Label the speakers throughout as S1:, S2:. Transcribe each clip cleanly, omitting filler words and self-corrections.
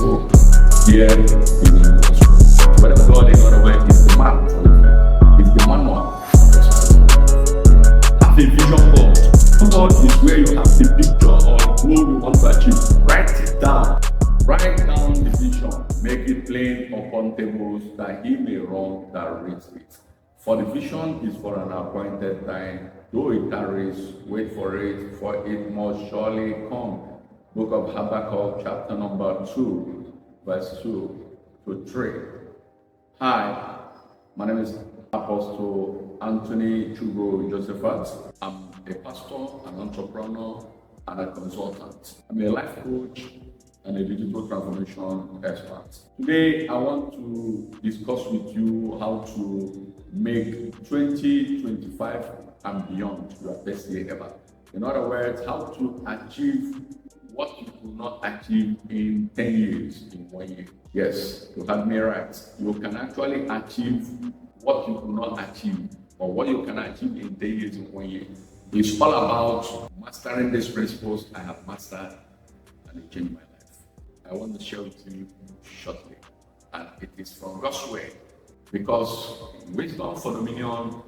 S1: successful here in the industry. Whatever God in other way is the map for you. It's the manual for success. Have a vision board. Vision board is where you have the picture or the goal you want to achieve. Write it down. Write down the vision. Make it plain upon tables that he may run that reads it. For the vision is for an appointed time. Though it tarries, wait for it must surely come. Book of Habakkuk, chapter number 2, verse 2 to 3. Hi, my name is Apostle AC Josephat. I'm a pastor, an entrepreneur, and a consultant. I'm a life coach and a digital transformation expert. Today, I want to discuss with you how to make 2025 and beyond your best year ever. In other words, how to achieve what you could not achieve in 10 years in 1 year. Yes, you had me right. You can actually achieve what you could not achieve, or what you can achieve in 10 years in 1 year. It's all about mastering these principles I have mastered, and it changed my life. I want to share with you shortly, and it is from God's word, because wisdom for dominion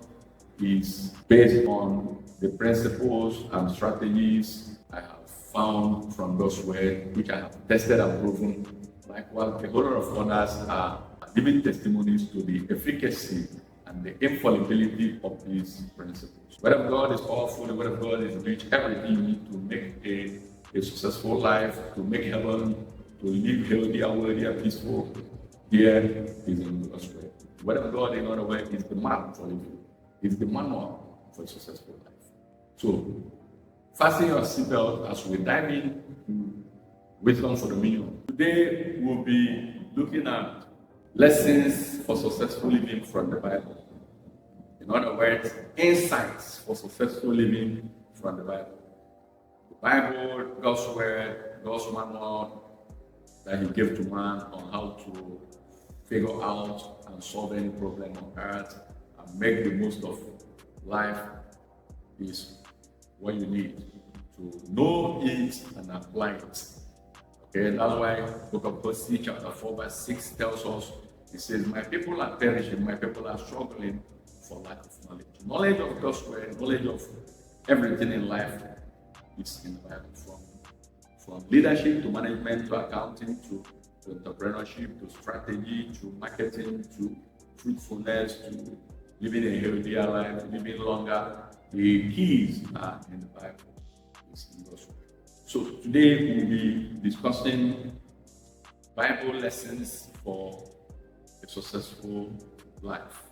S1: is based on the principles and strategies I have found from God's word, which I have tested and proven. Likewise, a whole lot of others are giving testimonies to the efficacy and the infallibility of these principles. Word of God is powerful, the word of God is rich. Everything you need to make a successful life, to make heaven, to live healthier, wealthier, peaceful, here is in God's word. Word of God, in other words, is the map for you. It's the manual for a successful life. So, fasten your seatbelt as we dive into wisdom for dominion. Today, we'll be looking at lessons for successful living from the Bible. In other words, insights for successful living from the Bible. The Bible, God's word, God's manual that He gave to man on how to figure out and solve any problem on earth and make the most of life is what you need to know it and apply it. Okay, that's why Book of Apostle AC chapter 4 verse 6 tells us, it says, my people are perishing, my people are struggling for lack of knowledge. Knowledge of God's word, knowledge of everything in life is in the Bible, from leadership to management to accounting to entrepreneurship to strategy to marketing to fruitfulness to living a healthier life, living longer. The keys are in the Bible. It's in God's word. So today we'll be discussing Bible lessons for a successful life.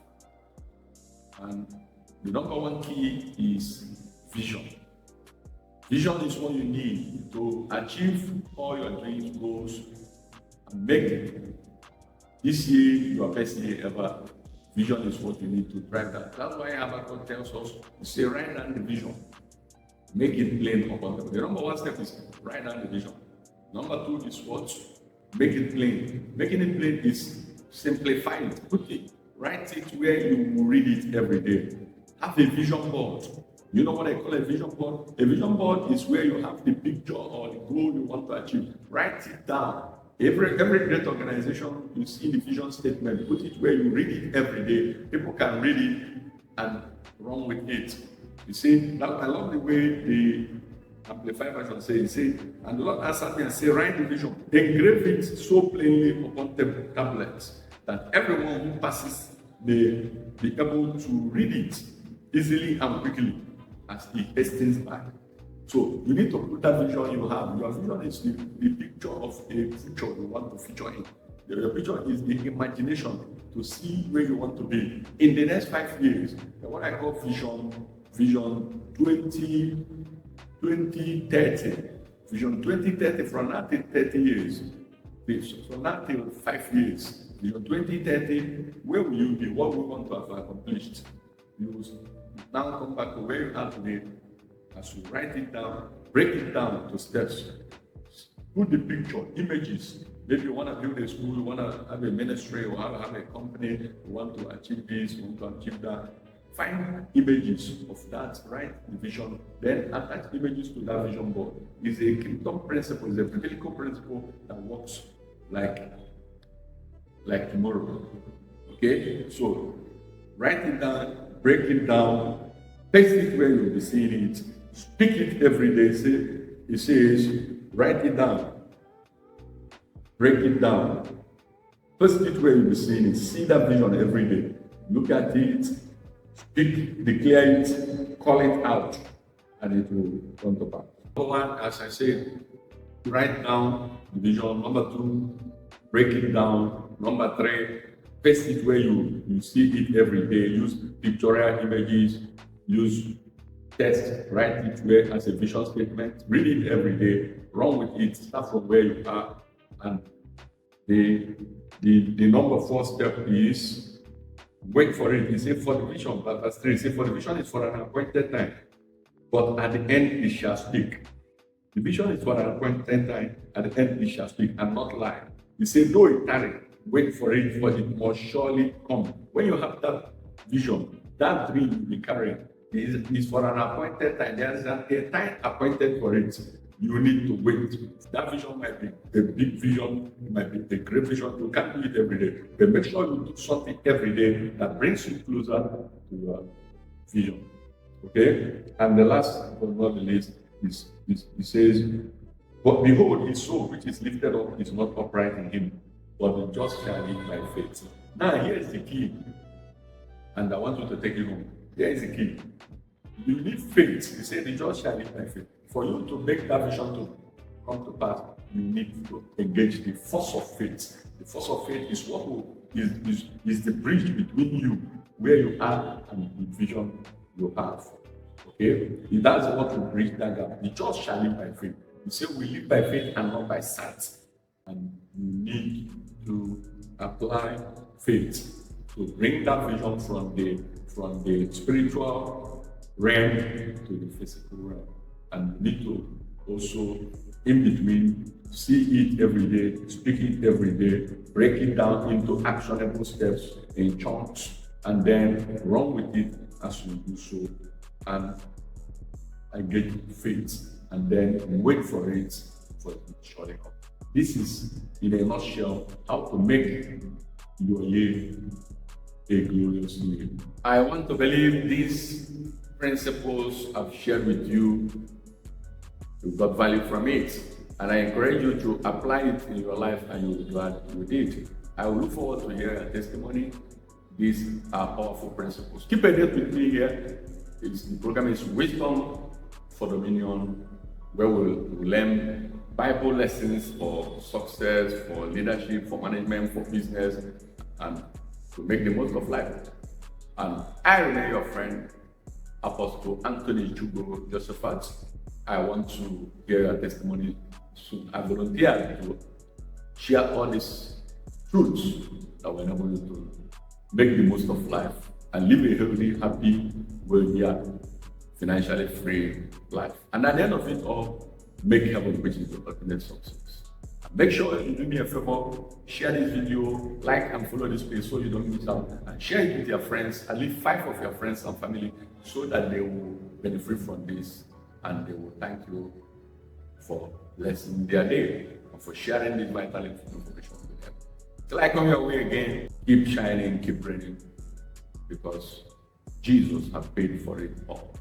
S1: And the number one key is vision. Vision is what you need to achieve all your dreams, goals, and make this year your best year ever. Vision is what you need to drive that. That's why Habakkuk tells us to say, write down the vision. Make it plain upon them. The number one step is write down the vision. Number two is what? Make it plain. Making it plain is simplify it. Put it. Write it where you will read it every day. Have a vision board. You know what I call a vision board? A vision board is where you have the picture or the goal you want to achieve. Write it down. Every great organization, you see the vision statement, put it where you read it every day. People can read it and run with it. You see, I love the way the Amplified version says, and the Lord answered me and said, write the vision, engrave it so plainly upon tablets that everyone who passes may be able to read it easily and quickly as he hastens by. So you need to put that vision you have. Your vision is the picture of a future you want to feature in. Your picture is the imagination to see where you want to be in the next 5 years. What I call vision 2030. Vision 2030 from now till 30 years. From now till 5 years. Vision 2030, where will you be? What we want to have accomplished? You now come back to where you are today. As you write it down, break it down to steps. Put the picture, images. Maybe you want to build a school, you want to have a ministry, or have a company, you want to achieve this, you want to achieve that. Find images of that, write the vision, then attach images to that vision board. It's a kingdom principle, it's a biblical principle that works like tomorrow. Okay? So write it down, break it down, text it where you'll be seeing it, speak it every day. It says, write it down, break it down, post it where you'll be seeing it, see that vision every day, look at it, speak, declare it, call it out, and it will come to pass. Number one, as I said, write down the vision. Number two, break it down. Number three, paste it where you see it every day. Use pictorial images, use text, write it where as a vision statement, read it every day, run with it, start from where you are. And the number four step is wait for it. He said for the vision, but verse 3, he said for the vision is for an appointed time, but at the end it shall speak. The vision is for an appointed time, at the end it shall speak and not lie. He said, though it tarry, wait for it, for it must surely come. When you have that vision, that dream you be carrying is for an appointed time. There is a time appointed for it. You need to wait. That vision might be a big vision, it might be a great vision. You can't do it every day. But make sure you do something every day that brings you closer to your vision. Okay? And the last but not the least is he says, but behold, his soul which is lifted up is not upright in him, but the just shall live by faith. Now here is the key. And I want you to take it home. Here is the key. You need faith. He said the just shall live by faith. For you to make that vision to come to pass, you need to engage the force of faith. The force of faith is what is the bridge between you, where you are, and the vision you have. Okay? That's what will bridge that gap. The just shall live by faith. You say we live by faith and not by sight. And you need to apply faith to bring that vision from the spiritual realm to the physical realm. And you need to also, in between, see it every day, speak it every day, break it down into actionable steps in chunks, and then run with it as you do so, and engage faith, and then wait for it to surely come. This is, in a nutshell, how to make your year a glorious year. I want to believe these principles I've shared with you, you got value from it, and I encourage you to apply it in your life, and you'll be glad you did. I will look forward to hearing your testimony. These are powerful principles. Keep a date with me here. The program is Wisdom for Dominion, where we'll learn Bible lessons for success, for leadership, for management, for business, and to make the most of life. And I remain your friend, Apostle AC Josephat. I want to hear your testimony soon. I volunteer to share all these truths that will enable you to make the most of life and live a healthy, happy, wealthier, financially free life. And at the end of it all, make heaven, which is the ultimate success. Make sure you do me a favor, share this video, like and follow this page so you don't miss out, and share it with your friends, at least 5 of your friends and family, so that they will benefit from this and they will thank you for blessing their day and for sharing this vital information with them. Till I come your way again, keep shining, keep reigning, because Jesus has paid for it all.